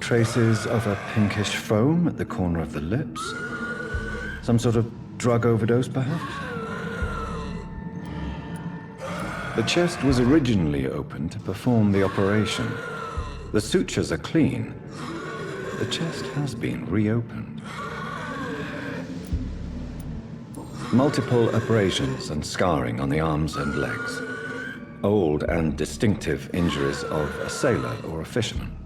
Traces of a pinkish foam at the corner of the lips. Some sort of drug overdose, perhaps? The chest was originally open to perform the operation. The sutures are clean. The chest has been reopened. Multiple abrasions and scarring on the arms and legs. Old and distinctive injuries of a sailor or a fisherman.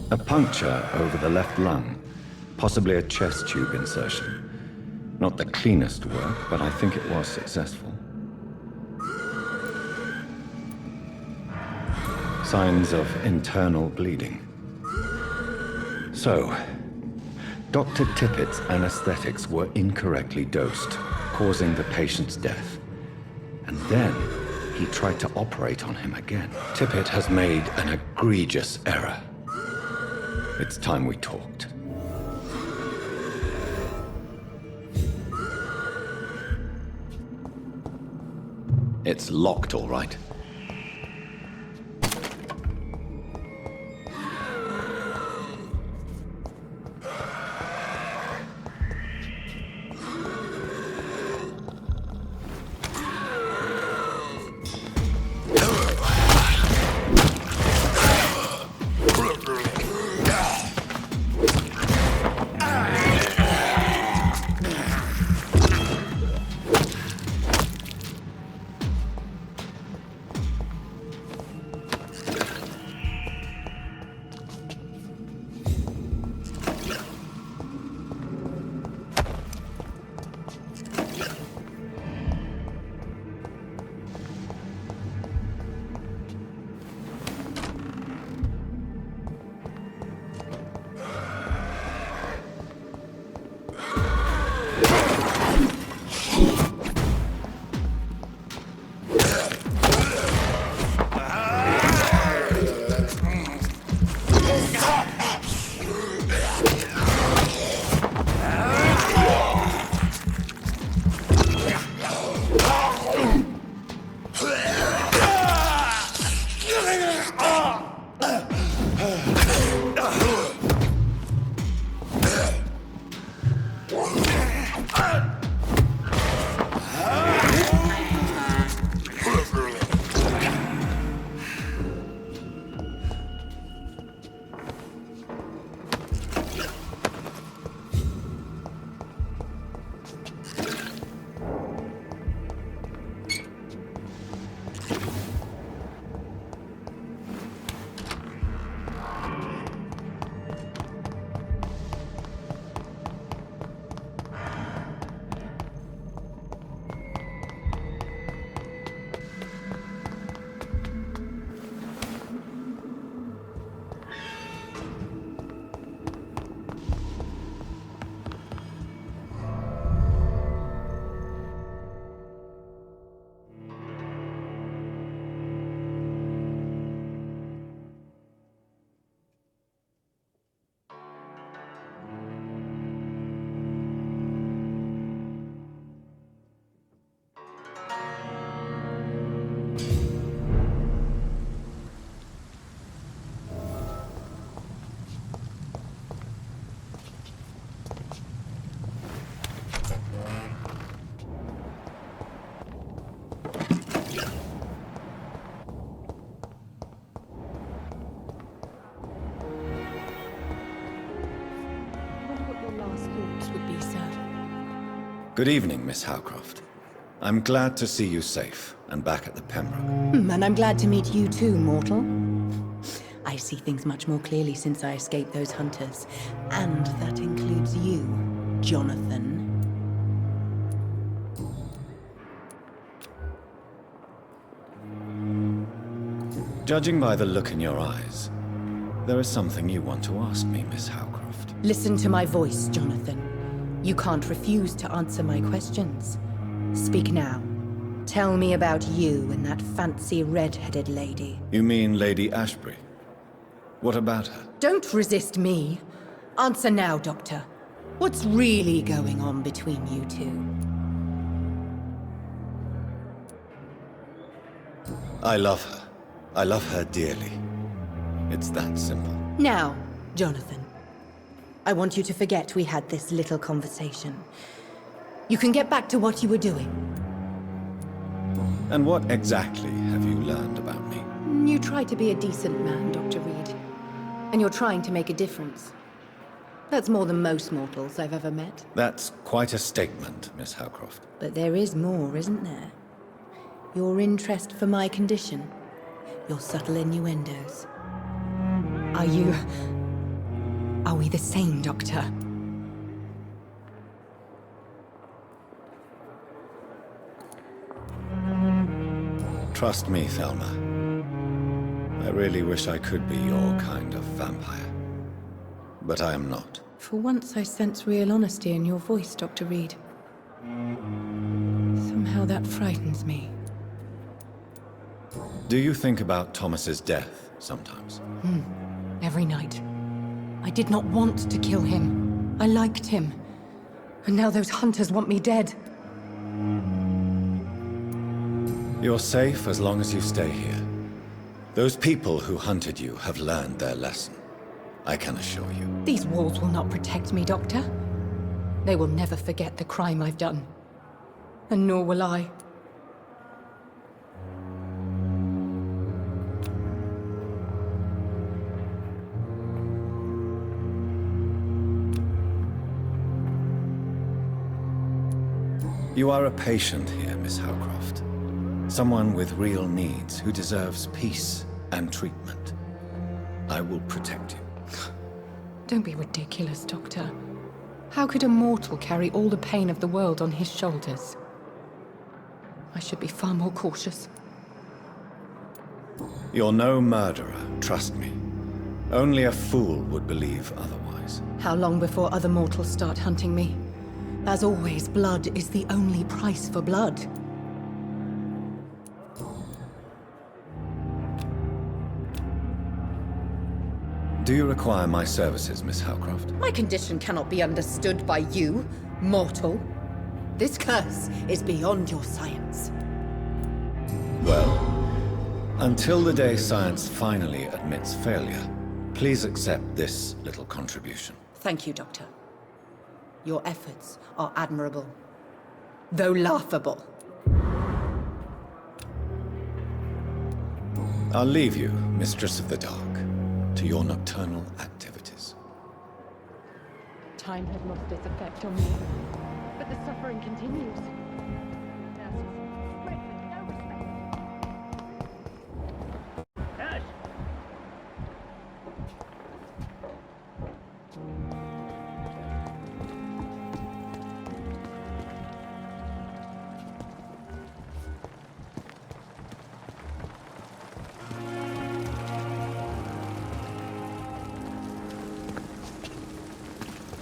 A puncture over the left lung, possibly a chest tube insertion. Not the cleanest work, but I think it was successful. Signs of internal bleeding. So, Dr. Tippett's anesthetics were incorrectly dosed, causing the patient's death. And then he tried to operate on him again. Tippett has made an egregious error. It's time we talked. It's locked, all right. Good evening, Miss Howcroft. I'm glad to see you safe and back at the Pembroke. And I'm glad to meet you too, mortal. I see things much more clearly since I escaped those hunters. And that includes you, Jonathan. Judging by the look in your eyes, there is something you want to ask me, Miss Howcroft. Listen to my voice, Jonathan. You can't refuse to answer my questions. Speak now. Tell me about you and that fancy red-headed lady. You mean Lady Ashbury? What about her? Don't resist me. Answer now, Doctor. What's really going on between you two? I love her. I love her dearly. It's that simple. Now, Jonathan, I want you to forget we had this little conversation. You can get back to what you were doing. And what exactly have you learned about me? You try to be a decent man, Dr. Reid. And you're trying to make a difference. That's more than most mortals I've ever met. That's quite a statement, Miss Howcroft. But there is more, isn't there? Your interest for my condition. Your subtle innuendos. Are we the same, Doctor? Trust me, Thelma. I really wish I could be your kind of vampire. But I am not. For once I sense real honesty in your voice, Dr. Reid. Somehow that frightens me. Do you think about Thomas's death sometimes? Every night. I did not want to kill him. I liked him. And now those hunters want me dead. You're safe as long as you stay here. Those people who hunted you have learned their lesson. I can assure you. These walls will not protect me, Doctor. They will never forget the crime I've done. And nor will I. You are a patient here, Miss Howcroft. Someone with real needs who deserves peace and treatment. I will protect you. Don't be ridiculous, Doctor. How could a mortal carry all the pain of the world on his shoulders? I should be far more cautious. You're no murderer, trust me. Only a fool would believe otherwise. How long before other mortals start hunting me? As always, blood is the only price for blood. Do you require my services, Miss Howcroft? My condition cannot be understood by you, mortal. This curse is beyond your science. Well, until the day science finally admits failure, please accept this little contribution. Thank you, Doctor. Your efforts are admirable, though laughable. I'll leave you, Mistress of the Dark, to your nocturnal activities. Time has lost its effect on me, but the suffering continues.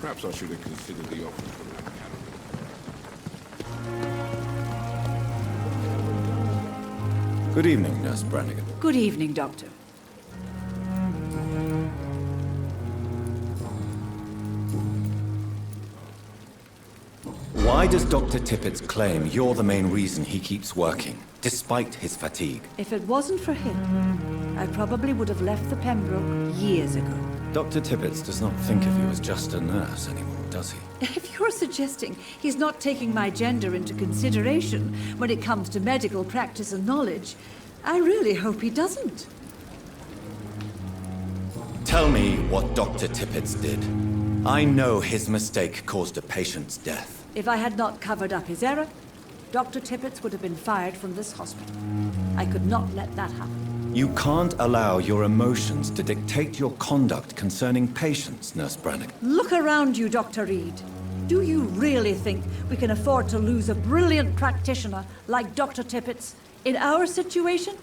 Perhaps I should have considered the offer from that caliber. Good evening, Nurse Brannigan. Good evening, Doctor. Why does Dr. Tippett's claim you're the main reason he keeps working, despite his fatigue? If it wasn't for him, I probably would have left the Pembroke years ago. Dr. Tippett does not think of you as just a nurse anymore, does he? If you're suggesting he's not taking my gender into consideration when it comes to medical practice and knowledge, I really hope he doesn't. Tell me what Dr. Tippett did. I know his mistake caused a patient's death. If I had not covered up his error, Dr. Tippett would have been fired from this hospital. I could not let that happen. You can't allow your emotions to dictate your conduct concerning patients, Nurse Brannigan. Look around you, Dr. Reid. Do you really think we can afford to lose a brilliant practitioner like Dr. Tippett in our situation?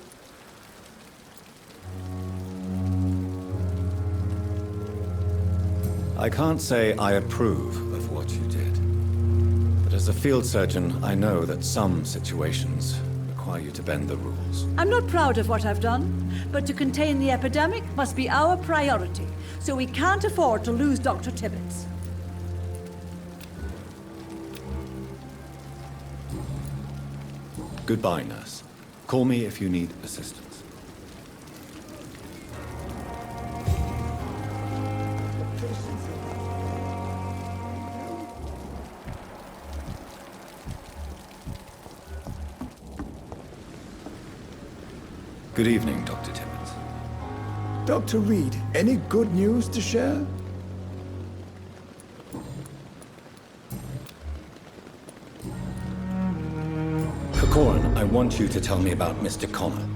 I can't say I approve of what you did. But as a field surgeon, I know that some situations require you to bend the rules. I'm not proud of what I've done, but to contain the epidemic must be our priority, so we can't afford to lose Dr. Tippett. Goodbye, nurse. Call me if you need assistance. Good evening, Dr. Tippett. Dr. Reid, any good news to share? Corcoran, I want you to tell me about Mr. Connor.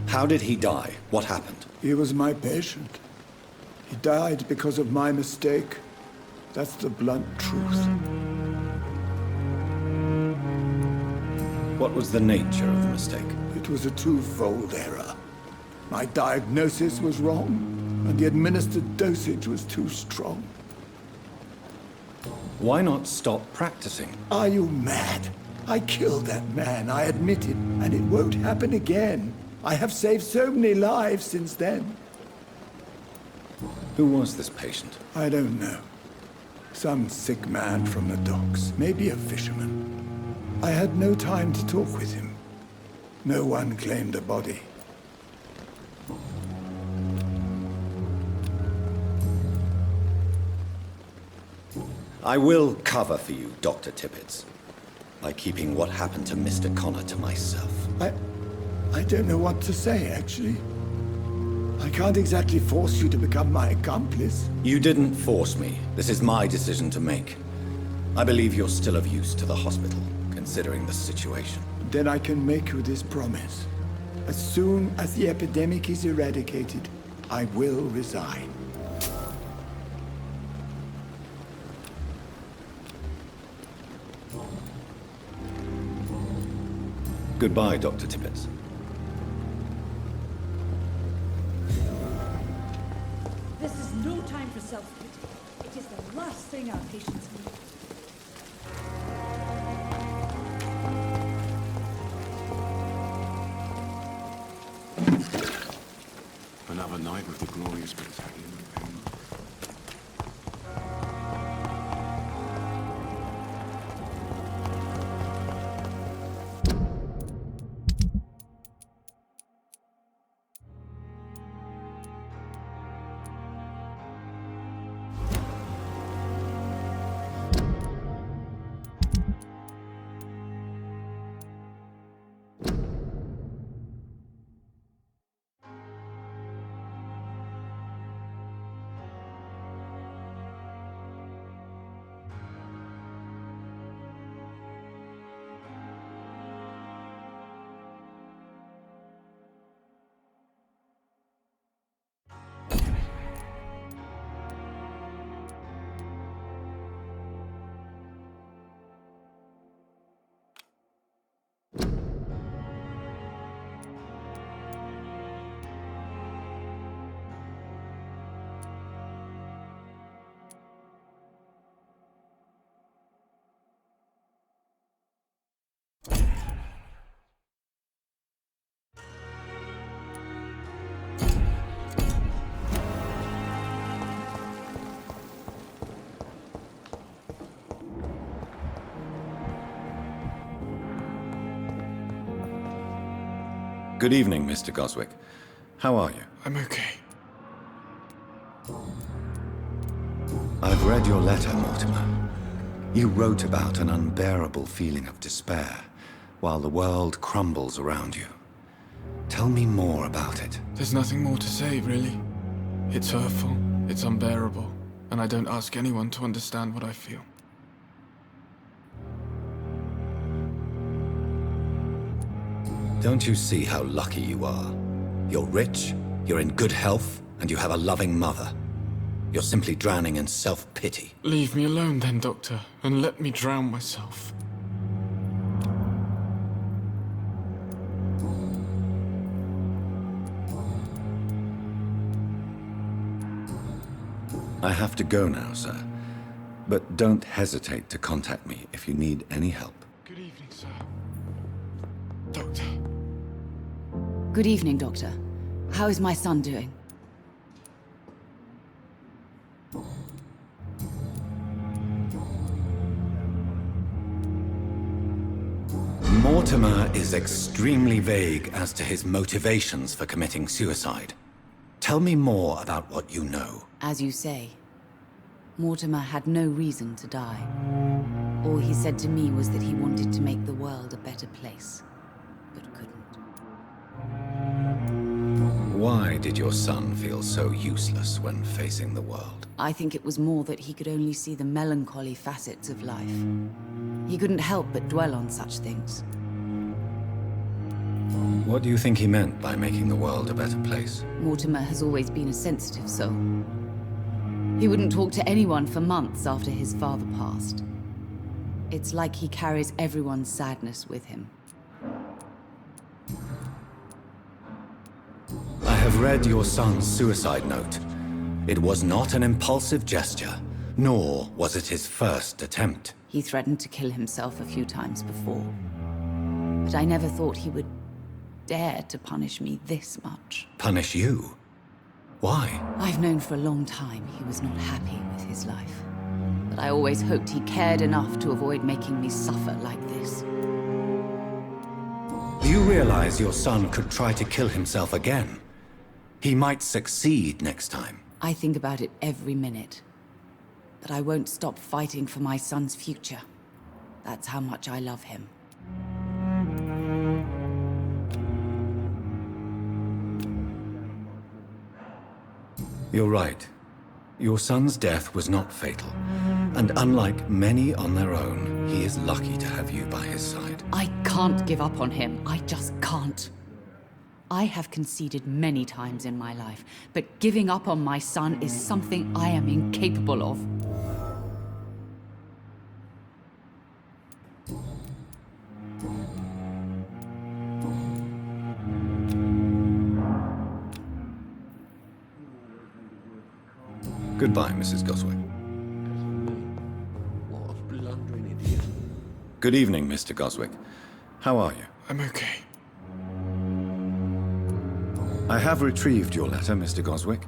How did he die? What happened? He was my patient. He died because of my mistake. That's the blunt truth. What was the nature of the mistake? It was a twofold error. My diagnosis was wrong, and the administered dosage was too strong. Why not stop practicing? Are you mad? I killed that man, I admit it, and it won't happen again. I have saved so many lives since then. Who was this patient? I don't know. Some sick man from the docks, maybe a fisherman. I had no time to talk with him. No one claimed a body. I will cover for you, Dr. Tippett, by keeping what happened to Mr. Connor to myself. I don't know what to say, actually. I can't exactly force you to become my accomplice. You didn't force me. This is my decision to make. I believe you're still of use to the hospital, considering the situation. Then I can make you this promise. As soon as the epidemic is eradicated, I will resign. Goodbye, Dr. Tippett. This is no time for self-pity. It is the last thing our patients need. Another night with the glorious battalion. Good evening, Mr. Goswick. How are you? I'm okay. I've read your letter, Mortimer. You wrote about an unbearable feeling of despair, while the world crumbles around you. Tell me more about it. There's nothing more to say, really. It's hurtful, it's unbearable, and I don't ask anyone to understand what I feel. Don't you see how lucky you are? You're rich, you're in good health, and you have a loving mother. You're simply drowning in self-pity. Leave me alone then, Doctor, and let me drown myself. I have to go now, sir. But don't hesitate to contact me if you need any help. Good evening, sir. Doctor. Good evening, Doctor. How is my son doing? Mortimer is extremely vague as to his motivations for committing suicide. Tell me more about what you know. As you say, Mortimer had no reason to die. All he said to me was that he wanted to make the world a better place, but couldn't. Why did your son feel so useless when facing the world? I think it was more that he could only see the melancholy facets of life. He couldn't help but dwell on such things. What do you think he meant by making the world a better place? Mortimer has always been a sensitive soul. He wouldn't talk to anyone for months after his father passed. It's like he carries everyone's sadness with him. I have read your son's suicide note. It was not an impulsive gesture, nor was it his first attempt. He threatened to kill himself a few times before. But I never thought he would dare to punish me this much. Punish you? Why? I've known for a long time he was not happy with his life. But I always hoped he cared enough to avoid making me suffer like this. Do you realize your son could try to kill himself again? He might succeed next time. I think about it every minute. But I won't stop fighting for my son's future. That's how much I love him. You're right. Your son's death was not fatal. And unlike many on their own, he is lucky to have you by his side. I can't give up on him. I just can't. I have conceded many times in my life, but giving up on my son is something I am incapable of. Goodbye, Mrs. Goswick. What a blundering idiot. Good evening, Mr. Goswick. How are you? I'm okay. I have retrieved your letter, Mr. Goswick.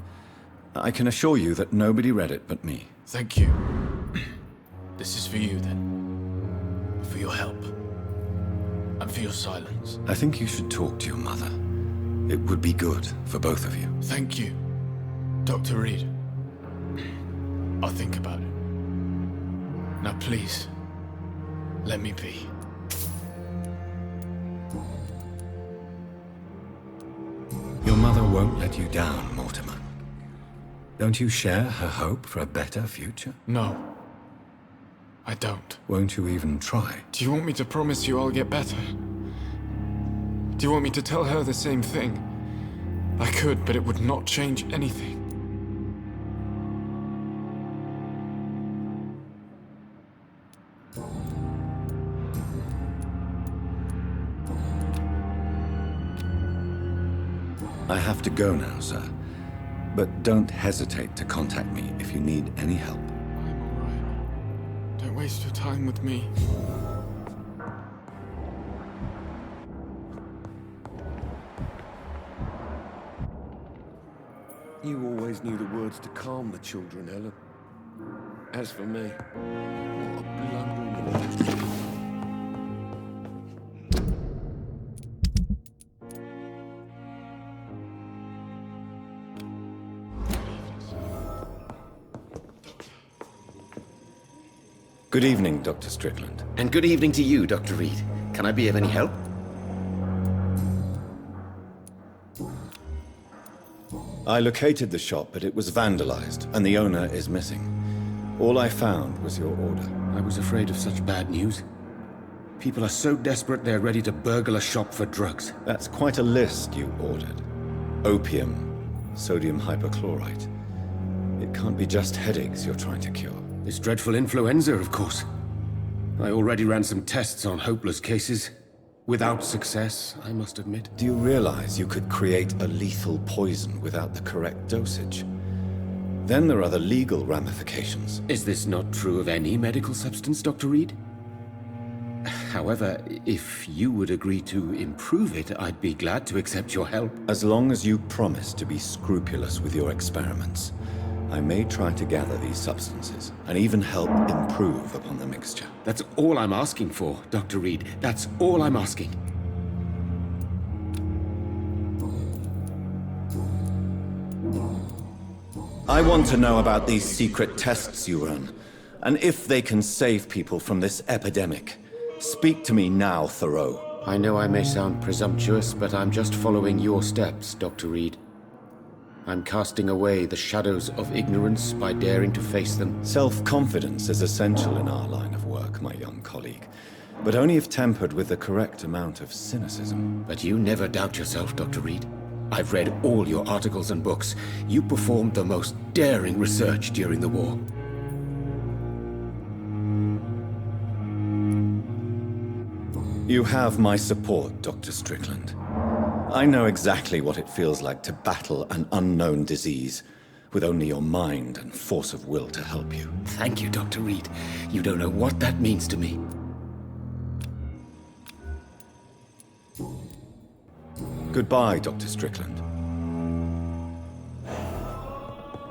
I can assure you that nobody read it but me. Thank you. This is for you, then. For your help. And for your silence. I think you should talk to your mother. It would be good for both of you. Thank you, Dr. Reid. I'll think about it. Now please, let me be. Your mother won't let you down, Mortimer. Don't you share her hope for a better future? No, I don't. Won't you even try? Do you want me to promise you I'll get better? Do you want me to tell her the same thing? I could, but it would not change anything. I have to go now, sir. But don't hesitate to contact me if you need any help. I'm all right. Don't waste your time with me. You always knew the words to calm the children, Ellen. As for me, what a blundering idiot. Good evening, Dr. Strickland. And good evening to you, Dr. Reid. Can I be of any help? I located the shop, but it was vandalized, and the owner is missing. All I found was your order. I was afraid of such bad news. People are so desperate they're ready to burgle a shop for drugs. That's quite a list you ordered. Opium, sodium hypochlorite. It can't be just headaches you're trying to cure. This dreadful influenza, of course. I already ran some tests on hopeless cases. Without success, I must admit. Do you realize you could create a lethal poison without the correct dosage? Then there are the legal ramifications. Is this not true of any medical substance, Dr. Reid? However, if you would agree to improve it, I'd be glad to accept your help. As long as you promise to be scrupulous with your experiments, I may try to gather these substances, and even help improve upon the mixture. That's all I'm asking for, Dr. Reid. That's all I'm asking. I want to know about these secret tests you run, and if they can save people from this epidemic. Speak to me now, Thoreau. I know I may sound presumptuous, but I'm just following your steps, Dr. Reid. I'm casting away the shadows of ignorance by daring to face them. Self-confidence is essential in our line of work, my young colleague, but only if tempered with the correct amount of cynicism. But you never doubt yourself, Dr. Reid. I've read all your articles and books. You performed the most daring research during the war. You have my support, Dr. Strickland. I know exactly what it feels like to battle an unknown disease, with only your mind and force of will to help you. Thank you, Dr. Reid. You don't know what that means to me. Goodbye, Dr. Strickland.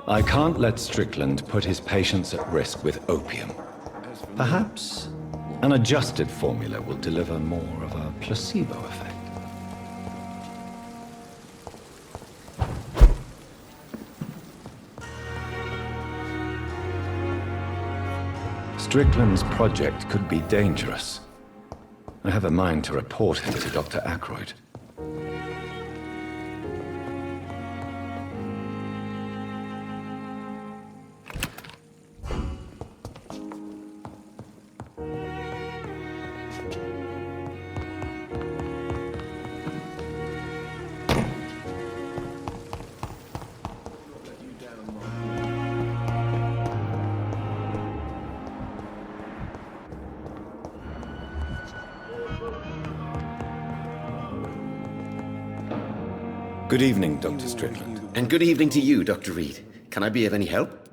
I can't let Strickland put his patients at risk with opium. Perhaps an adjusted formula will deliver more of a placebo effect. Strickland's project could be dangerous. I have a mind to report him to Dr. Aykroyd. Good evening, Dr. Strickland. And good evening to you, Dr. Reid. Can I be of any help?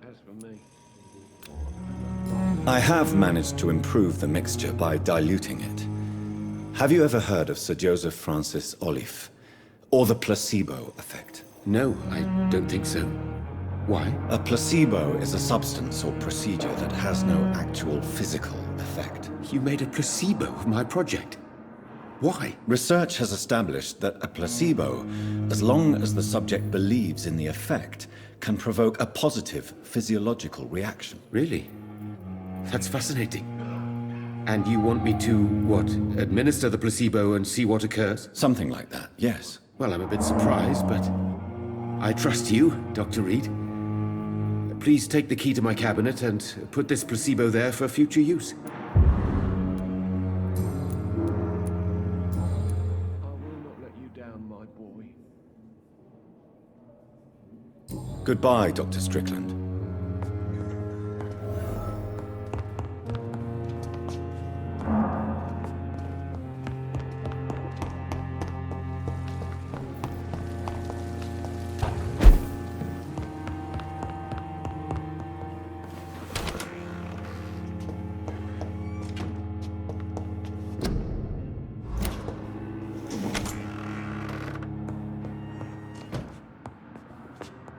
I have managed to improve the mixture by diluting it. Have you ever heard of Sir Joseph Francis Olive, or the placebo effect? No, I don't think so. Why? A placebo is a substance or procedure that has no actual physical effect. You made a placebo of my project. Why? Research has established that a placebo, as long as the subject believes in the effect, can provoke a positive physiological reaction. Really? That's fascinating. And you want me to, what, administer the placebo and see what occurs? Something like that, yes. Well, I'm a bit surprised, but I trust you, Dr. Reid. Please take the key to my cabinet and put this placebo there for future use. Goodbye, Dr. Strickland.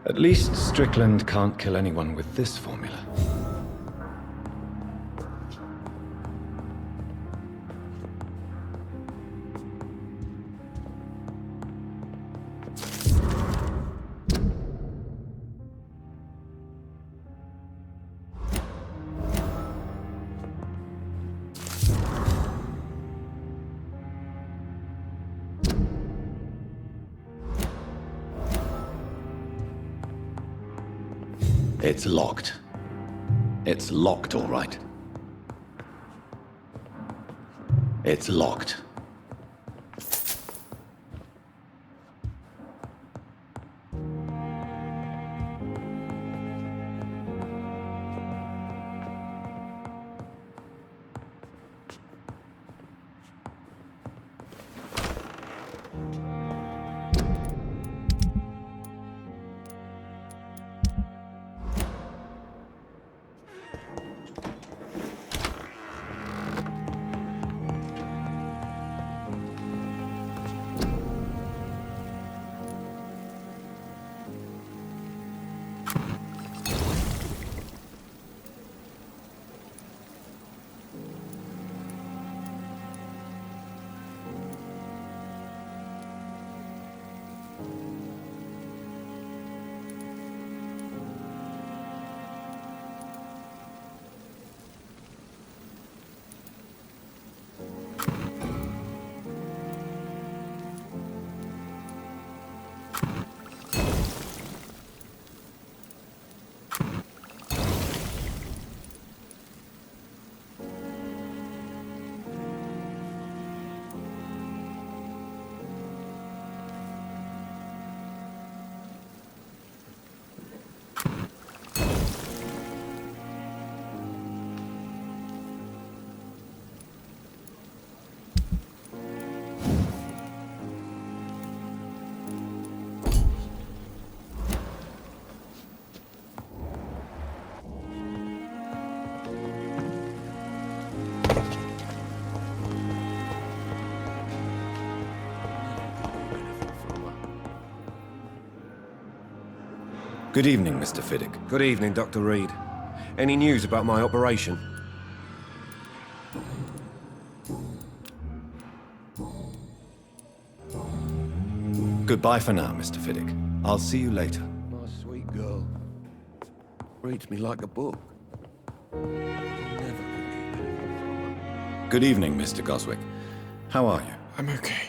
At least Strickland can't kill anyone with this formula. It's locked. It's locked, all right. It's locked. Good evening, Mr. Fiddick. Good evening, Dr. Reid. Any news about my operation? Goodbye for now, Mr. Fiddick. I'll see you later. My sweet girl. Reads me like a book. Never could keep anything from her. Good evening, Mr. Goswick. How are you? I'm okay.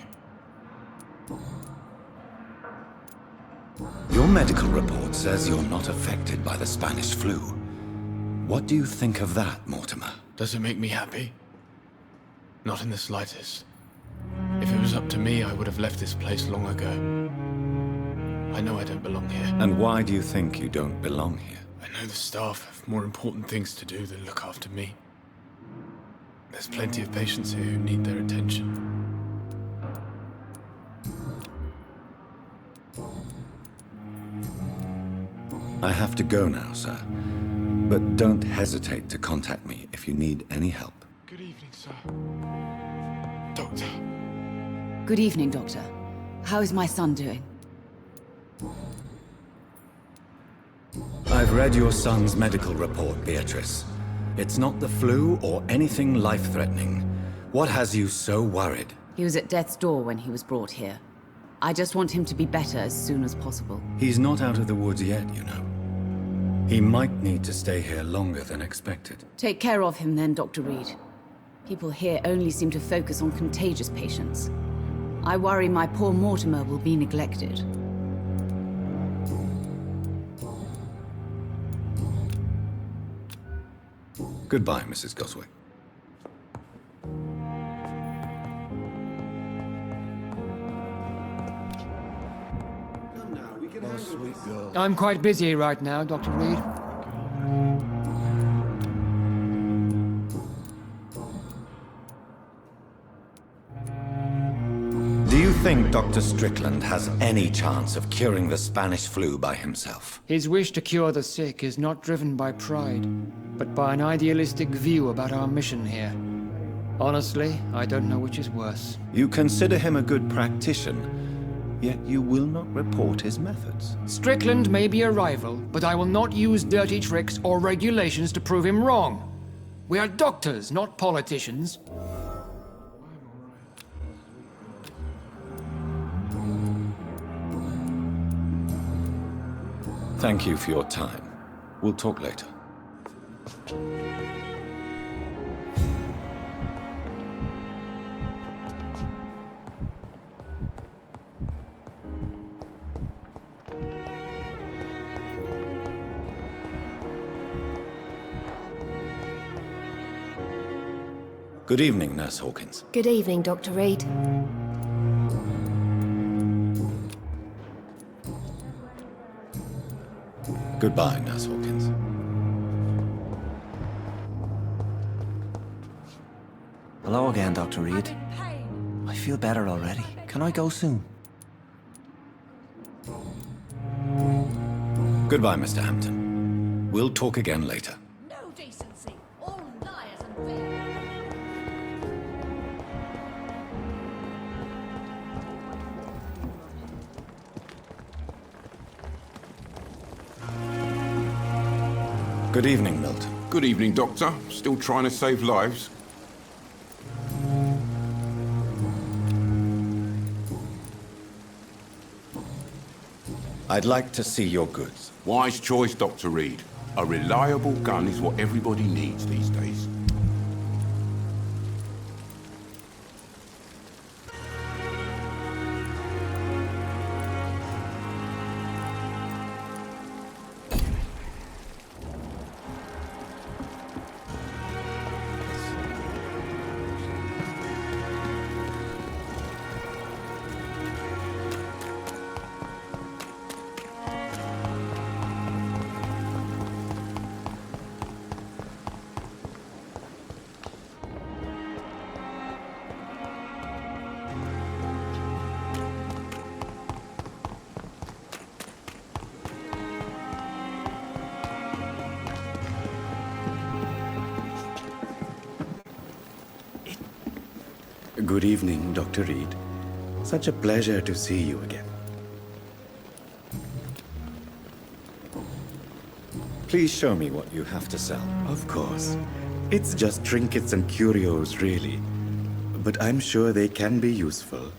Your medical report says you're not affected by the Spanish flu. What do you think of that, Mortimer? Does it make me happy? Not in the slightest. If it was up to me, I would have left this place long ago. I know I don't belong here. And why do you think you don't belong here? I know the staff have more important things to do than look after me. There's plenty of patients here who need their attention. I have to go now, sir. But don't hesitate to contact me if you need any help. Good evening, sir. Doctor. Good evening, Doctor. How is my son doing? I've read your son's medical report, Beatrice. It's not the flu or anything life-threatening. What has you so worried? He was at death's door when he was brought here. I just want him to be better as soon as possible. He's not out of the woods yet, you know. He might need to stay here longer than expected. Take care of him then, Dr. Reid. People here only seem to focus on contagious patients. I worry my poor Mortimer will be neglected. Goodbye, Mrs. Goswick. My sweet girl. I'm quite busy right now, Dr. Reid. Do you think Dr. Strickland has any chance of curing the Spanish flu by himself? His wish to cure the sick is not driven by pride, but by an idealistic view about our mission here. Honestly, I don't know which is worse. You consider him a good practitioner, yet you will not report his methods. Strickland may be a rival, but I will not use dirty tricks or regulations to prove him wrong. We are doctors, not politicians. Thank you for your time. We'll talk later. Good evening, Nurse Hawkins. Good evening, Dr. Reid. Goodbye, Nurse Hawkins. Hello again, Dr. Reid. I feel better already. Can I go soon? Goodbye, Mr. Hampton. We'll talk again later. No decency. All liars and fakes. Good evening, Milton. Good evening, Doctor. Still trying to save lives? I'd like to see your goods. Wise choice, Dr. Reid. A reliable gun is what everybody needs these days. Good evening, Dr. Reid. Such a pleasure to see you again. Please show me what you have to sell. Of course. It's just trinkets and curios, really. But I'm sure they can be useful.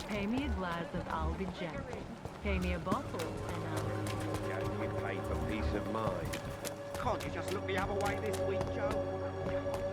Pay me a glass and I'll be gentle. Pay me a bottle and I'll... You pay for peace of mind. Can't you just look the other way this week, Joe?